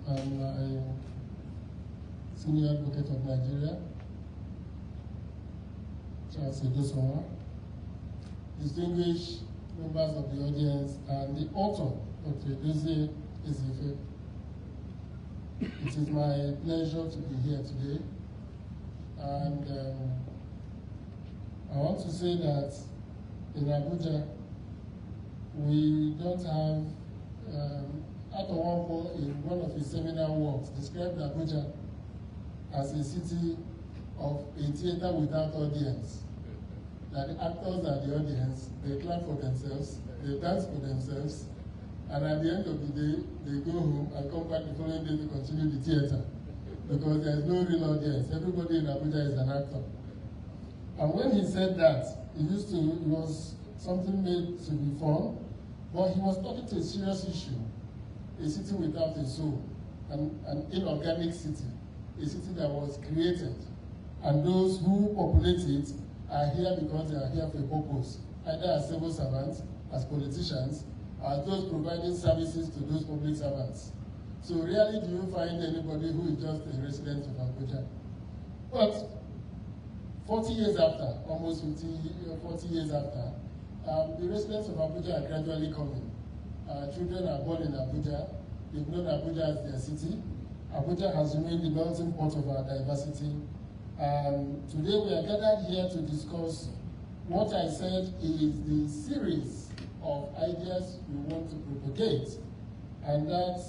I'm a senior advocate of Nigeria, Charles Edosonwa, distinguished members of the audience, and the author, Dr Edozie Ezeife. It is my pleasure to be here today, and I want to say that in Abuja, we don't have, Ato Wampo in one of his seminal works described Abuja as a city of a theater without audience. That the actors are the audience, they clap for themselves, they dance for themselves, and at the end of the day, they go home and come back the following day to continue the theater. Because there is no real audience. Everybody in Abuja is an actor. And when he said that, it was something made to be fun, but he was talking to a serious issue, a city without a soul, an inorganic city, a city that was created, and those who populate it are here because they are here for a purpose, either as civil servants, as politicians, as those providing services to those public servants. So rarely do you find anybody who is just a resident of Abuja. But 40 years after, almost 40 years after, the residents of Abuja are gradually coming. Children are born in Abuja. They've known Abuja as their city. Abuja has remained the melting pot of our diversity. Today we are gathered here to discuss what I said is the series of ideas we want to propagate. And that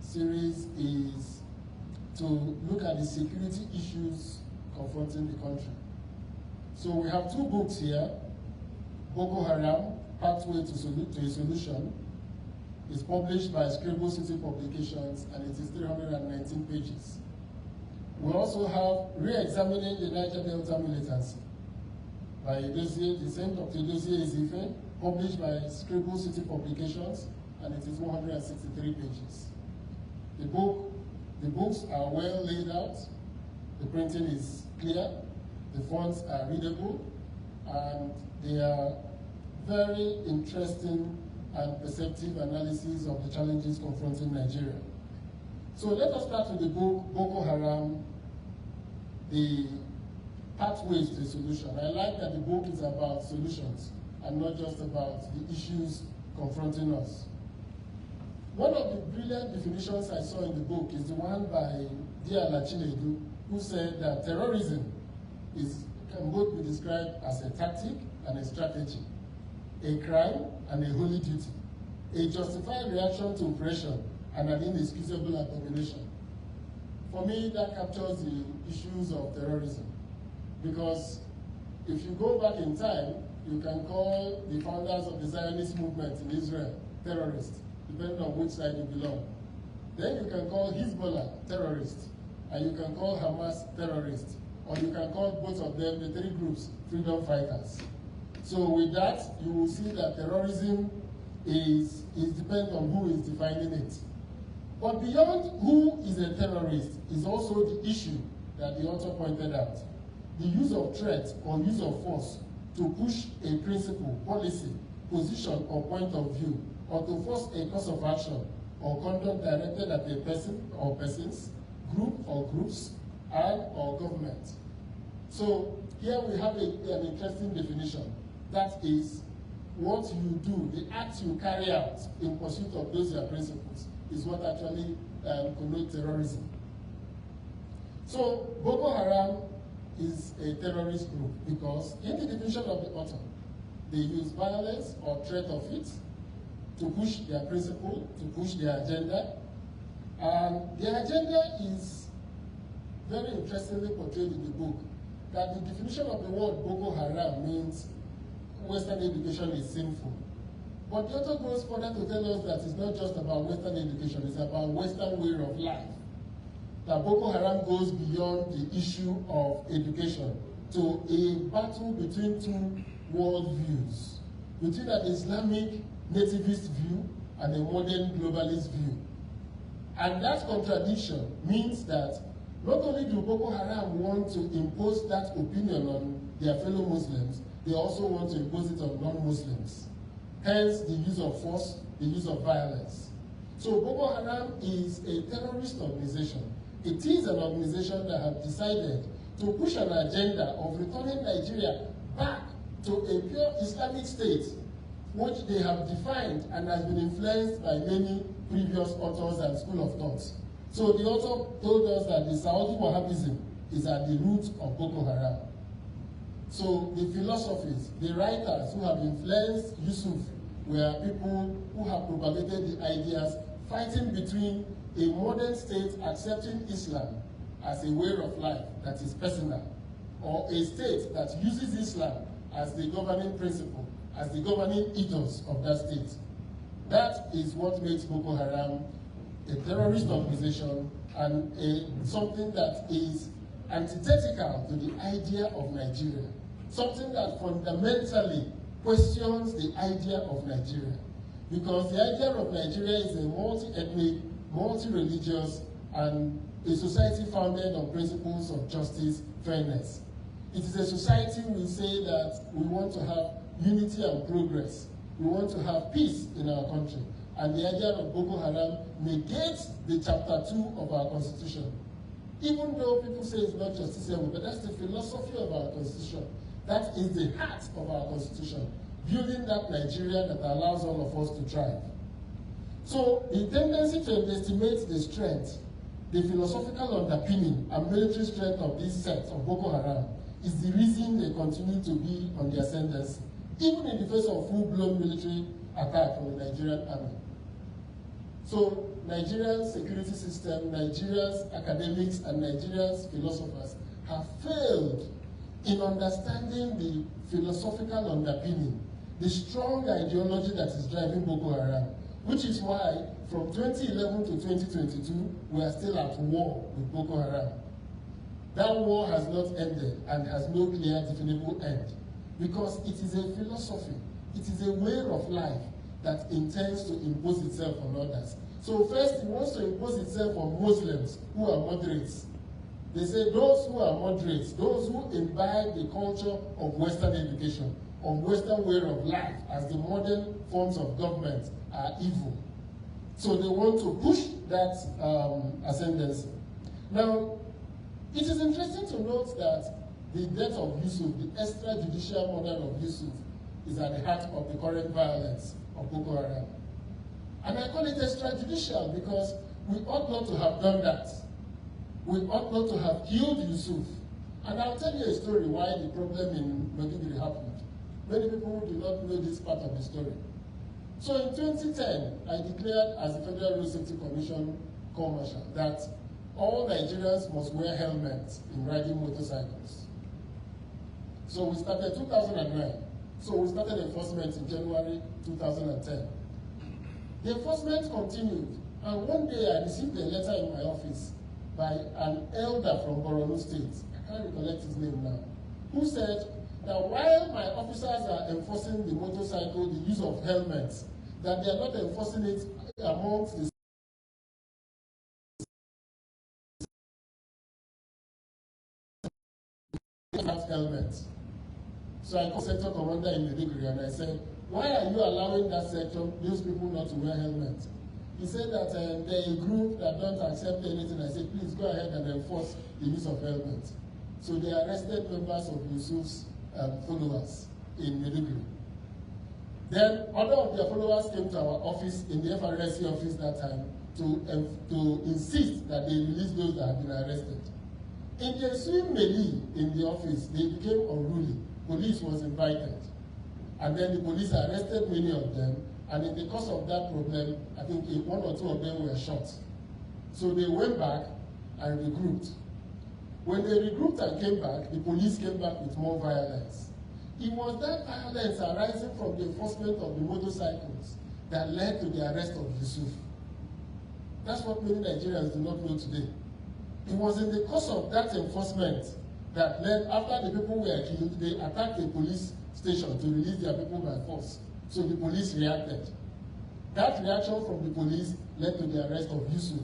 series is to look at the security issues confronting the country. So we have two books here. Boko Haram, Pathway to a Solution, is published by Scribble City Publications, and it is 319 pages. We also have Re-Examining the Niger Delta Militancy by Edozie, the same Dr Edozie Ezeife, published by Scribble City Publications, and it is 163 pages. The books are well laid out, the printing is clear, the fonts are readable, and they are very interesting and perceptive analysis of the challenges confronting Nigeria. So let us start with the book, Boko Haram, the Pathways to a Solution. I like that the book is about solutions and not just about the issues confronting us. One of the brilliant definitions I saw in the book is the one by Dr Chidoka, who said that terrorism can both be described as a tactic and a strategy, a crime and a holy duty, a justified reaction to oppression and an inexcusable abomination. For me, that captures the issues of terrorism, because if you go back in time, you can call the founders of the Zionist movement in Israel terrorists, depending on which side you belong. Then you can call Hezbollah terrorists, and you can call Hamas terrorists, or you can call both of them, the three groups, freedom fighters. So with that, you will see that terrorism is dependent on who is defining it. But beyond who is a terrorist is also the issue that the author pointed out. The use of threat or use of force to push a principle, policy, position, or point of view, or to force a course of action or conduct directed at a person or persons, group or groups, and or government. So here we have an interesting definition. That is, what you do, the acts you carry out in pursuit of those your principles is what actually connotes terrorism. So Boko Haram is a terrorist group because in the definition of the author, they use violence or threat of it to push their principle, to push their agenda. And their agenda is very interestingly portrayed in the book, that the definition of the word Boko Haram means Western education is sinful. But the author goes further to tell us that it's not just about Western education, it's about Western way of life. That Boko Haram goes beyond the issue of education to a battle between two worldviews, between an Islamic nativist view and a modern globalist view. And that contradiction means that not only do Boko Haram want to impose that opinion on their fellow Muslims, they also want to impose it on non-Muslims. Hence the use of force, the use of violence. So Boko Haram is a terrorist organization. It is an organization that has decided to push an agenda of returning Nigeria back to a pure Islamic state, which they have defined and has been influenced by many previous authors and school of thought. So the author told us that the Saudi Wahhabism is at the root of Boko Haram. So the philosophies, the writers who have influenced Yusuf were people who have propagated the ideas fighting between a modern state accepting Islam as a way of life that is personal, or a state that uses Islam as the governing principle, as the governing ethos of that state. That is what makes Boko Haram a terrorist organization and something that is antithetical to the idea of Nigeria, something that fundamentally questions the idea of Nigeria. Because the idea of Nigeria is a multi-ethnic, multi-religious, and a society founded on principles of justice, fairness. It is a society we say that we want to have unity and progress. We want to have peace in our country. And the idea of Boko Haram negates the chapter 2 of our constitution. Even though people say it's not justiciable, but that's the philosophy of our constitution. That is the heart of our constitution, building that Nigeria that allows all of us to thrive. So the tendency to underestimate the strength, the philosophical underpinning and military strength of this sect of Boko Haram is the reason they continue to be on the ascendancy, even in the face of full-blown military attack from the Nigerian army. So Nigeria's security system, Nigeria's academics, and Nigeria's philosophers have failed in understanding the philosophical underpinning, the strong ideology that is driving Boko Haram, which is why from 2011 to 2022, we are still at war with Boko Haram. That war has not ended and has no clear, definable end, because it is a philosophy, it is a way of life that intends to impose itself on others. So first, it wants to impose itself on Muslims who are moderates. They say those who are moderates, those who imbibe the culture of Western education, of Western way of life, as the modern forms of government are evil. So they want to push that ascendancy. Now, it is interesting to note that the death of Yusuf, the extrajudicial murder of Yusuf, is at the heart of the current violence of Boko Haram. And I call it extrajudicial because we ought not to have done that. We ought not to have killed Yusuf. And I'll tell you a story why the problem in Maiduguri happened. Many people do not know this part of the story. So in 2010, I declared as the Federal Road Safety Commission Commercial that all Nigerians must wear helmets in riding motorcycles. So we started 2009. So we started enforcement in January 2010. The enforcement continued, and one day I received a letter in my office by an elder from Borno State, I can't recollect his name now, who said that while my officers are enforcing the motorcycle, the use of helmets, that they are not enforcing it amongst the helmets. So I called sector commander in Maiduguri and I said, why are you allowing that sector, those people not to wear helmets? He said that they're a group that don't accept anything. I said, please go ahead and enforce the use of helmets. So they arrested members of Yusuf's followers in Maiduguri. Then other of their followers came to our office, in the FRSC office that time, to insist that they release those that had been arrested. In the ensuing melee in the office, they became unruly. Police was invited. And then the police arrested many of them. And in the course of that problem, I think one or two of them were shot. So they went back and regrouped. When they regrouped and came back, the police came back with more violence. It was that violence arising from the enforcement of the motorcycles that led to the arrest of Yusuf. That's what many Nigerians do not know today. It was in the course of that enforcement that led, after the people were killed, they attacked the police station to release their people by force. So the police reacted. That reaction from the police led to the arrest of Yusuf.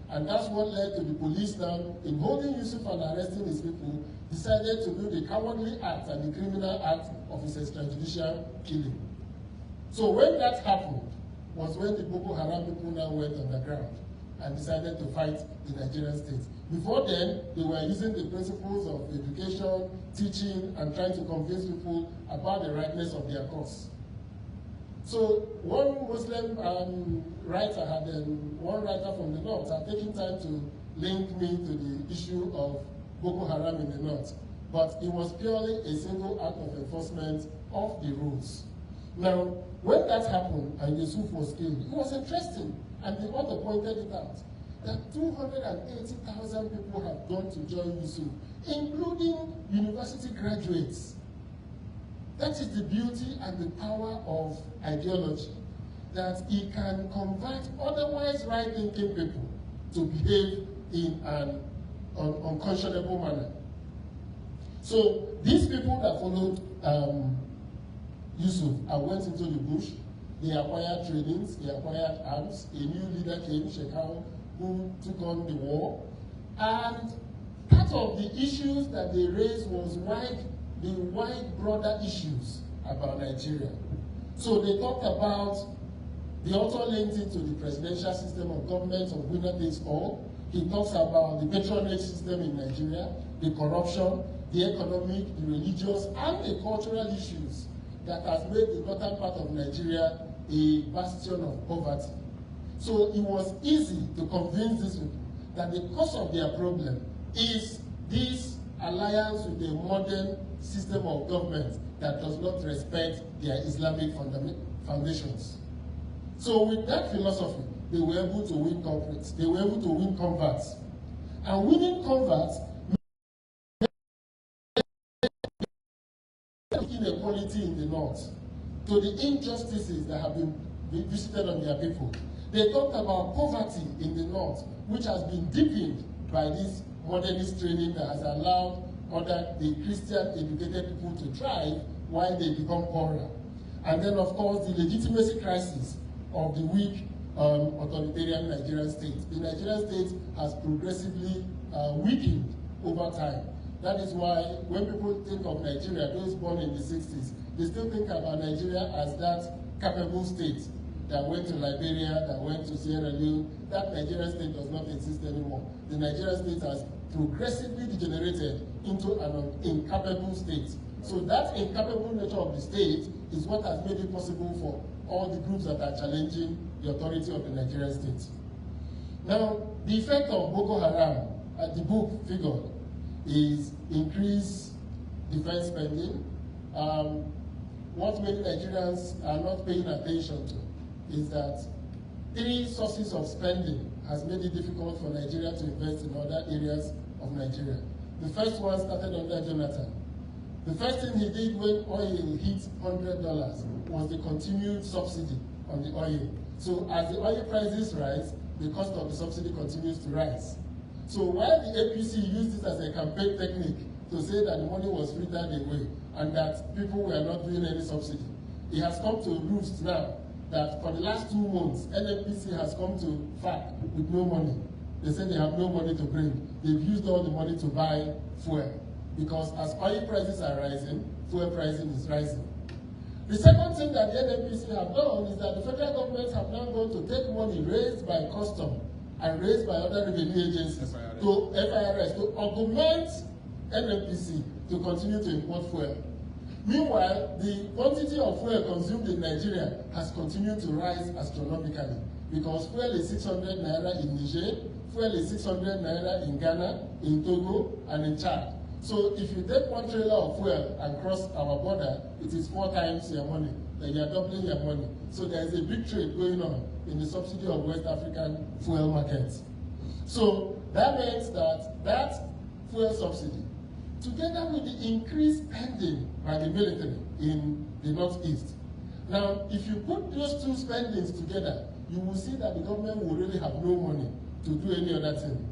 And that's what led to the police now, in holding Yusuf and arresting his people, decided to do the cowardly act and the criminal act of his extrajudicial killing. So when that happened, was when the Boko Haram people now went underground and decided to fight the Nigerian state. Before then, they were using the principles of education, teaching, and trying to convince people about the rightness of their cause. So one Muslim writer one writer from the north had taken time to link me to the issue of Boko Haram in the north, but it was purely a single act of enforcement of the rules. Now, when that happened and Yusuf was killed, it was interesting, and the author pointed it out, that 280,000 people have gone to join Yusuf, including university graduates. That is the beauty and the power of ideology, that it can convert otherwise right-thinking people to behave in an unconscionable manner. So these people that followed Yusuf went into the bush, they acquired trainings, they acquired arms, a new leader came, Shekau, who took on the war, and part of the issues that they raised was the wide broader issues about Nigeria. So they talked about, the author linked it to the presidential system of government of winner takes all. He talks about the patronage system in Nigeria, the corruption, the economic, the religious, and the cultural issues that has made the northern part of Nigeria a bastion of poverty. So it was easy to convince these people that the cause of their problem is this alliance with a modern system of government that does not respect their Islamic foundations. So with that philosophy, they were able to win corporates, they were able to win converts. And winning converts meant inequality in the north, to the injustices that have been visited on their people. They talked about poverty in the north, which has been deepened by this modernist training that has allowed the Christian educated people to thrive while they become poorer. And then, of course, the legitimacy crisis of the weak authoritarian Nigerian state. The Nigerian state has progressively weakened over time. That is why when people think of Nigeria, those born in the 60s, they still think about Nigeria as that capable state that went to Liberia, that went to Sierra Leone. That Nigerian state does not exist anymore. The Nigerian state has progressively degenerated into an incapable state. So that incapable nature of the state is what has made it possible for all the groups that are challenging the authority of the Nigerian state. Now, the effect of Boko Haram, the book figured, is increased defense spending. What many Nigerians are not paying attention to is that 3 sources of spending has made it difficult for Nigeria to invest in other areas of Nigeria. The first one started under Jonathan. The first thing he did when oil hit $100 was the continued subsidy on the oil. So as the oil prices rise, the cost of the subsidy continues to rise. So while the APC used this as a campaign technique to say that the money was frittered away and that people were not doing any subsidy, it has come to roost now that for the last 2 months, NNPC has come to FAC with no money. They say they have no money to bring. They've used all the money to buy fuel, because as oil prices are rising, fuel pricing is rising. The second thing that the NNPC have done is that the federal government have now gone to take money raised by custom and raised by other revenue agencies to FIRS to augment NNPC to continue to import fuel. Meanwhile, the quantity of fuel consumed in Nigeria has continued to rise astronomically, because fuel is 600 naira in Niger, fuel is 600 naira in Ghana, in Togo, and in Chad. So if you take 1 trailer of fuel and cross our border, it is 4 times your money. Then you are doubling your money. So there is a big trade going on in the subsidy of West African fuel markets. So that means that fuel subsidy, together with the increased spending by the military in the Northeast. Now, if you put those 2 spendings together, you will see that the government will really have no money to do any other thing.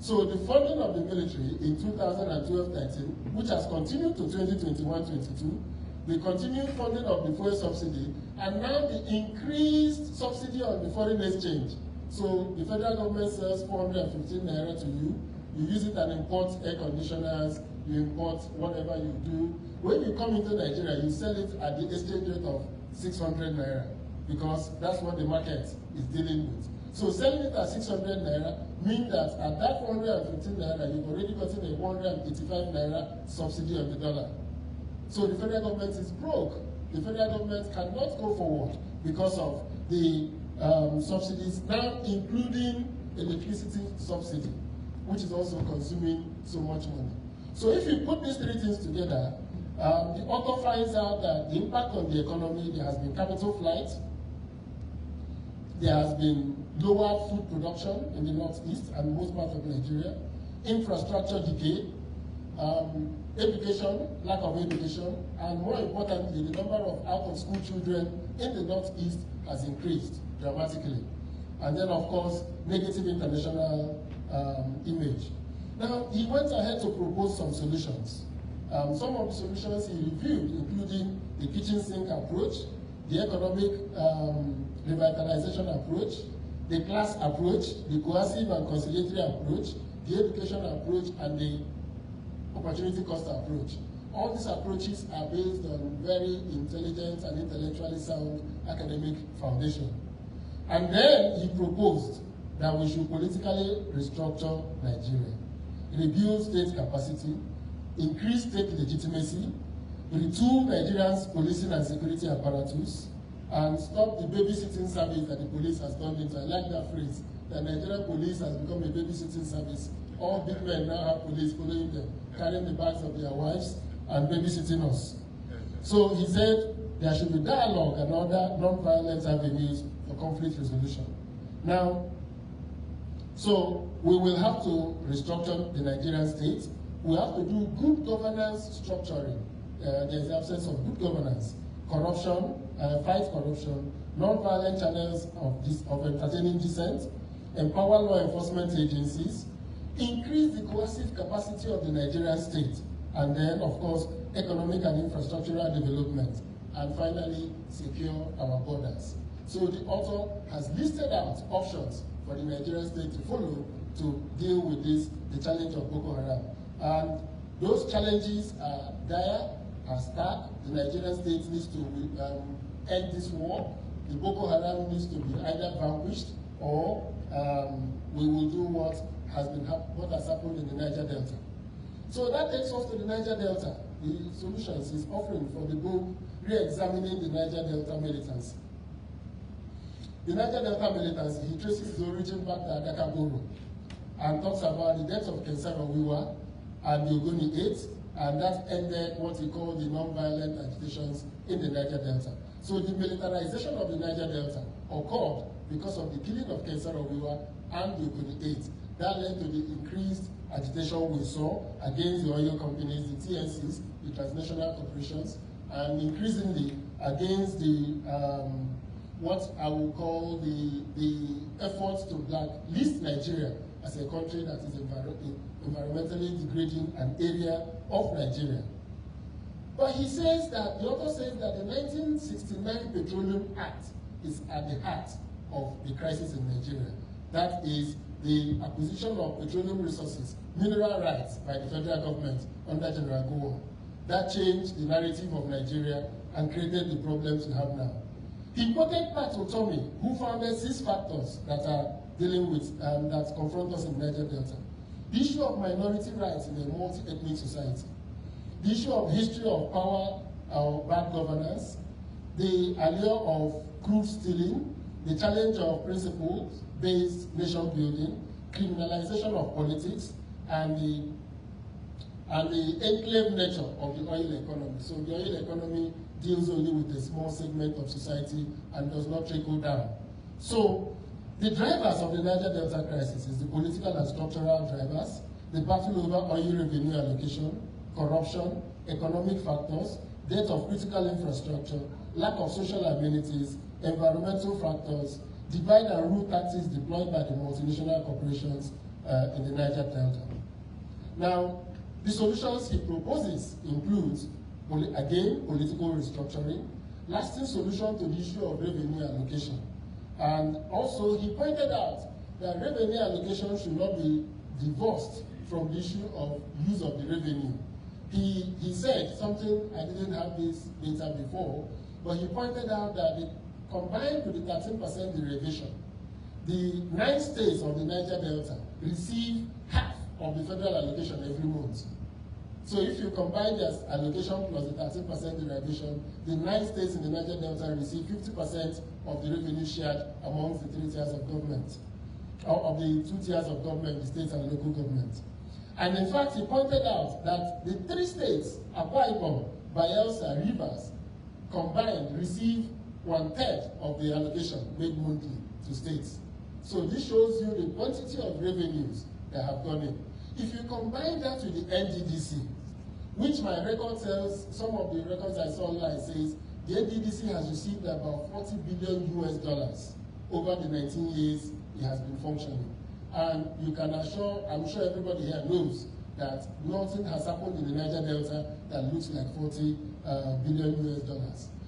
So the funding of the military in 2012-13, which has continued to 2021-22, the continued funding of the fuel subsidy, and now the increased subsidy on the foreign exchange. So the federal government sells 415 naira to you, you use it and import air conditioners, you import whatever you do. When you come into Nigeria, you sell it at the exchange rate of 600 naira. because that's what the market is dealing with. So selling it at 600 naira means that at that 415 naira, you've already gotten a 185 naira subsidy on the dollar. So the federal government is broke. The federal government cannot go forward because of the subsidies, now including electricity subsidy, which is also consuming so much money. So if you put these three things together, the author finds out that the impact on the economy, there has been capital flight, there has been lower food production in the northeast and most parts of Nigeria, infrastructure decay, education, lack of education, and more importantly, the number of out-of-school children in the northeast has increased dramatically. And then, of course, negative international image. Now, he went ahead to propose some solutions. Some of the solutions he reviewed, including the kitchen sink approach, the economic revitalization approach, the class approach, the coercive and conciliatory approach, the education approach, and the opportunity cost approach. All these approaches are based on very intelligent and intellectually sound academic foundation. And then he proposed that we should politically restructure Nigeria, rebuild state capacity, increase state legitimacy, retool Nigerians' policing and security apparatus, and stop the babysitting service that the police has turned into. I like that phrase. The Nigerian police has become a babysitting service. All big men now have police following them, carrying the bags of their wives and babysitting us. So he said there should be dialogue and other non-violent avenues for conflict resolution. Now, so we will have to restructure the Nigerian state. We have to do good governance structuring. There is the absence of good governance, corruption, fight corruption, non-violent channels of entertaining dissent, empower law enforcement agencies, increase the coercive capacity of the Nigerian state, and then, of course, economic and infrastructural development, and finally, secure our borders. So the author has listed out options for the Nigerian state to follow to deal with this, the challenge of Boko Haram. And those challenges are dire, are stark. The Nigerian state needs to end this war. The Boko Haram needs to be either vanquished or we will do what has happened in the Niger Delta. So that takes us to the Niger Delta. The solutions he's offering for the book, Re-examining the Niger Delta Militancy. The Niger Delta Militancy, he traces the origin back to Adakaboro and talks about the death of Kensaro Wiwa and the Ogoni 8, and that ended what he called the non-violent agitations in the Niger Delta. So the militarization of the Niger Delta occurred because of the killing of Kensaro Wiwa and the Ogoni 8. That led to the increased agitation we saw against the oil companies, the TNCs, the transnational corporations, and increasingly against the what I will call the efforts to blacklist Nigeria as a country that is environmentally degrading an area of Nigeria. But he says that, the author says that the 1969 Petroleum Act is at the heart of the crisis in Nigeria. That is the acquisition of petroleum resources, mineral rights by the federal government under General Gowon. That changed the narrative of Nigeria and created the problems we have now. He quoted Pat Otomi, who founded 6 factors that are dealing with, that confront us in Niger Delta. The issue of minority rights in a multi-ethnic society. The issue of history of power or bad governance. The allure of crude stealing. The challenge of principle-based nation building. Criminalization of politics. And the enclave nature of the oil economy. So the oil economy deals only with a small segment of society and does not trickle down. So the drivers of the Niger Delta crisis is the political and structural drivers, the battle over oil revenue allocation, corruption, economic factors, death of critical infrastructure, lack of social amenities, environmental factors, divide and rule tactics deployed by the multinational corporations in the Niger Delta. Now, the solutions he proposes includes, again, political restructuring, lasting solution to the issue of revenue allocation. And also, he pointed out that revenue allocation should not be divorced from the issue of use of the revenue. He said something, I didn't have this data before, but he pointed out that combined with the 13% derivation, the 9 states of the Niger Delta receive half of the federal allocation every month. So if you combine their allocation plus the 13% derivation, the 9 states in the Niger Delta receive 50% of the revenue shared amongst the 3 tiers of government, or of the 2 tiers of government, the states and local government. And in fact, he pointed out that the 3 states, Akwa Ibom, Bayelsa, Rivers, combined receive 1/3 of the allocation made monthly to states. So this shows you the quantity of revenues that have gone in. If you combine that with the NDDC, which my record tells, some of the records I saw online says, the NDDC has received about $40 billion over the 19 years it has been functioning. And you can assure, I'm sure everybody here knows that nothing has happened in the Niger Delta that looks like $40 billion.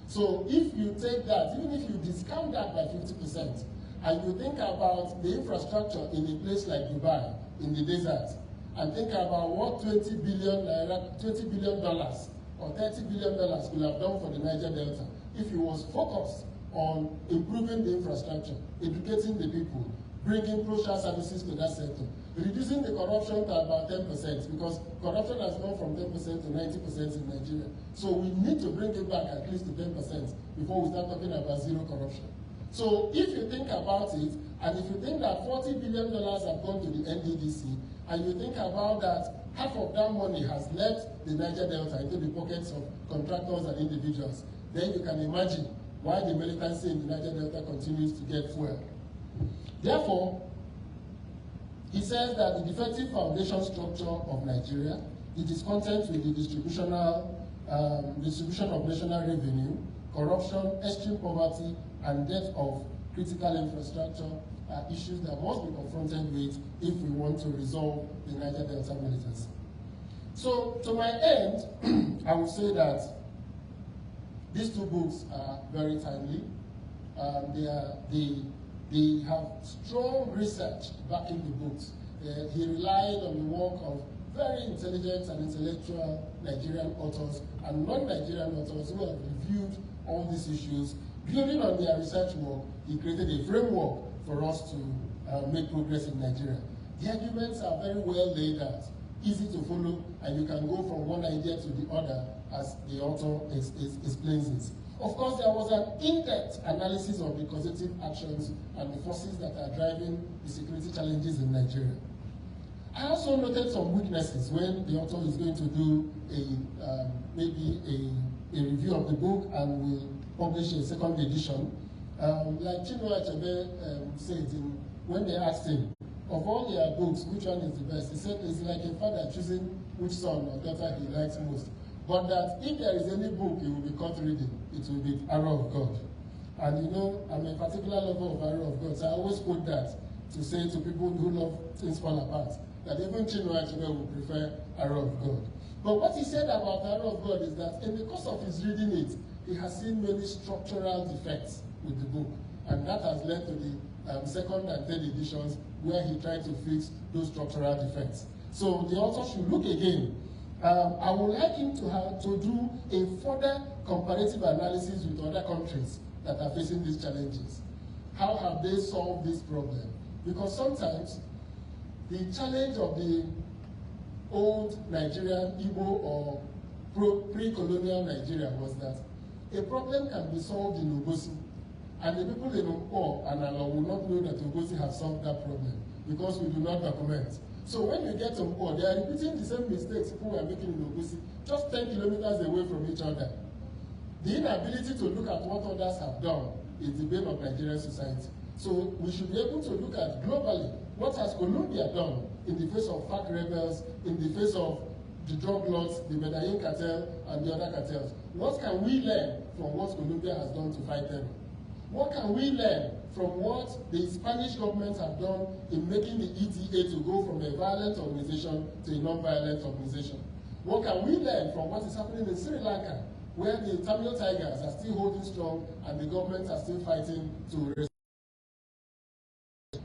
So if you take that, even if you discount that by 50%, and you think about the infrastructure in a place like Dubai, in the desert, and think about what $20 billion or $30 billion could have done for the Niger Delta if it was focused on improving the infrastructure, educating the people, bringing social services to that sector, reducing the corruption to about 10%, because corruption has gone from 10% to 90% in Nigeria. So we need to bring it back at least to 10% before we start talking about zero corruption. So if you think about it, and if you think that $40 billion have gone to the NDDC, and you think about that half of that money has left the Niger Delta into the pockets of contractors and individuals, then you can imagine why the militancy in the Niger Delta continues to get fuel. Therefore, he says that the defective foundation structure of Nigeria, the discontent with the distribution of national revenue, corruption, extreme poverty, and dearth of critical infrastructure are issues that must be confronted with if we want to resolve the Niger Delta militancy. So, to my end, I would say that these 2 books are very timely. They have strong research backing the books. He relied on the work of very intelligent and intellectual Nigerian authors and non-Nigerian authors who have reviewed all these issues. Building on their research work, he created a framework for us to make progress in Nigeria. The arguments are very well laid out, easy to follow, and you can go from one idea to the other as the author explains it. Of course, there was an in-depth analysis of the causative actions and the forces that are driving the security challenges in Nigeria. I also noted some weaknesses when the author is going to do maybe a review of the book and will publish a second edition. Like Chinua Achebe said when they asked him, of all their books, which one is the best? He said it's like a father choosing which son or daughter he likes most. But that if there is any book he will be caught reading, it will be Arrow of God. And you know, I'm a particular lover of Arrow of God, so I always quote that to say to people who love things fall apart, that even Chinua Achebe would prefer Arrow of God. But what he said about Arrow of God is that in the course of his reading it, he has seen many structural defects with the book. And that has led to the second and third editions where he tried to fix those structural defects. So the author should look again. I would like him to do a further comparative analysis with other countries that are facing these challenges. How have they solved this problem? Because sometimes the challenge of the old Nigerian, Igbo, or pre-colonial Nigeria was that a problem can be solved in Obosi, and the people in Nkwo and Alo will not know that Obosi has solved that problem because we do not document. So when you get to Nkwo, they are repeating the same mistakes people were making in Obosi, just 10 kilometers away from each other. The inability to look at what others have done is the bane of Nigerian society. So we should be able to look at globally what has Colombia done in the face of FARC rebels, in the face of the drug lords, the Medellin cartel, and the other cartels. What can we learn from what Colombia has done to fight them? What can we learn from what the Spanish government have done in making the ETA to go from a violent organization to a non-violent organization? What can we learn from what is happening in Sri Lanka, where the Tamil Tigers are still holding strong and the government are still fighting to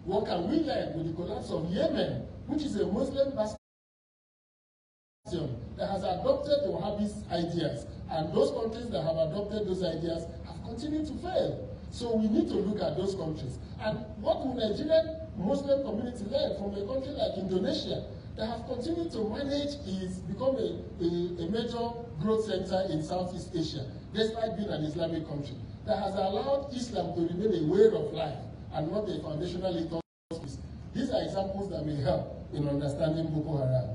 what can we learn with the collapse of Yemen, which is a Muslim bastion that has adopted the Wahhabist ideas, and those countries that have adopted those ideas have continued to fail. So we need to look at those countries. And what will Nigerian Muslim community learn from a country like Indonesia that have continued to manage become a major growth center in Southeast Asia, despite being an Islamic country, that has allowed Islam to remain a way of life and not a foundational ethos. These are examples that may help in understanding Boko Haram.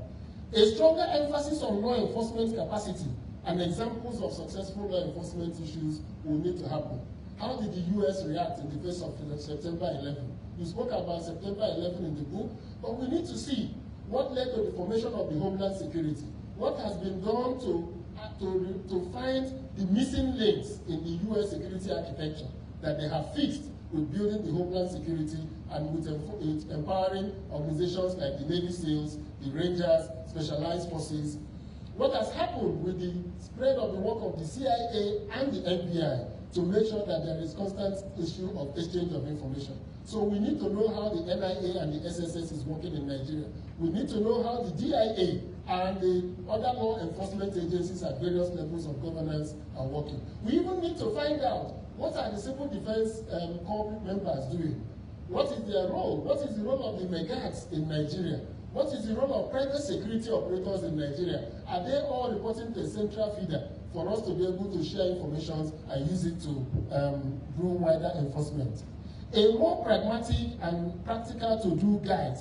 A stronger emphasis on law enforcement capacity and examples of successful law enforcement issues will need to happen. How did the U.S. react in the face of September 11? You spoke about September 11 in the book, but we need to see what led to the formation of the Homeland Security. What has been done to find the missing links in the U.S. security architecture that they have fixed with building the Homeland Security and with empowering organizations like the Navy SEALs, the Rangers, Specialized Forces. What has happened with the spread of the work of the CIA and the FBI to make sure that there is constant issue of exchange of information. So we need to know how the NIA and the SSS is working in Nigeria. We need to know how the DIA and the other law enforcement agencies at various levels of governance are working. We even need to find out what are the Civil Defense Corps members doing. What is their role? What is the role of the Megads in Nigeria? What is the role of private security operators in Nigeria? Are they all reporting to a central feeder for us to be able to share information and use it to do wider enforcement? A more pragmatic and practical to-do guide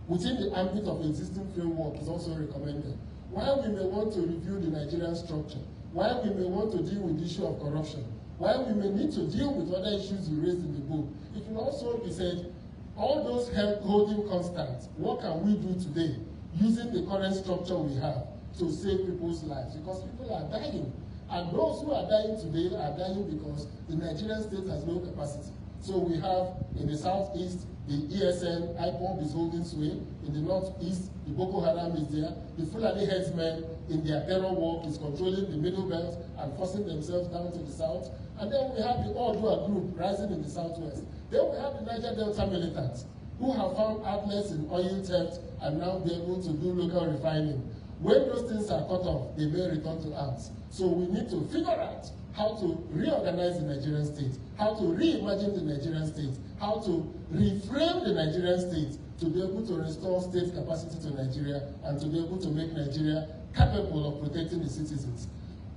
within the ambit of existing framework is also recommended. While we may want to review the Nigerian structure, while we may want to deal with the issue of corruption, while we may need to deal with other issues we raised in the book, it will also be said, all those holding constant, what can we do today using the current structure we have to save people's lives? Because people are dying. And those who are dying today are dying because the Nigerian state has no capacity. So we have in the southeast, the ESN, IPOB is holding sway. In the northeast, the Boko Haram is there. The Fulani headsmen in their terror work is controlling the middle belt and forcing themselves down to the south. And then we have the Odua group rising in the southwest. Then we have the Niger Delta militants who have found outlets in oil theft and now be able to do local refining. When those things are cut off, they may return to arms. So we need to figure out how to reorganize the Nigerian state, how to reimagine the Nigerian state, how to reframe the Nigerian state to be able to restore state capacity to Nigeria and to be able to make Nigeria capable of protecting the citizens.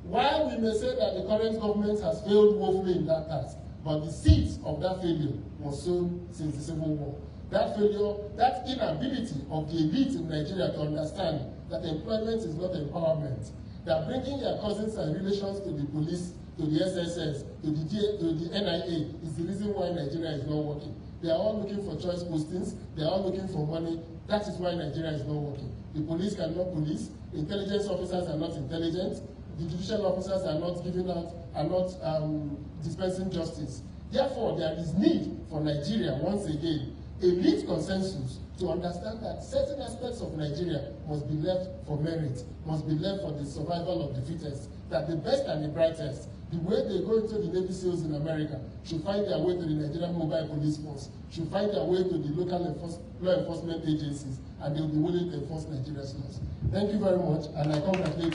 While we may say that the current government has failed woefully in that task, but the seeds of that failure was sown since the Civil War. That failure, that inability of the elite in Nigeria to understand that employment is not empowerment, that bringing their cousins and relations to the police, to the SSS, to the NIA is the reason why Nigeria is not working. They are all looking for choice postings, they are all looking for money. That is why Nigeria is not working. The police cannot police, intelligence officers are not intelligent, the judicial officers are not giving out, are not dispensing justice. Therefore, there is need for Nigeria, once again, a elite consensus to understand that certain aspects of Nigeria must be left for merit, must be left for the survival of the fittest, that the best and the brightest, the way they go into the Navy SEALs in America, should find their way to the Nigerian Mobile Police Force, should find their way to the local law enforcement agencies, and they'll be willing to enforce Nigeria's laws. Thank you very much, and I congratulate you.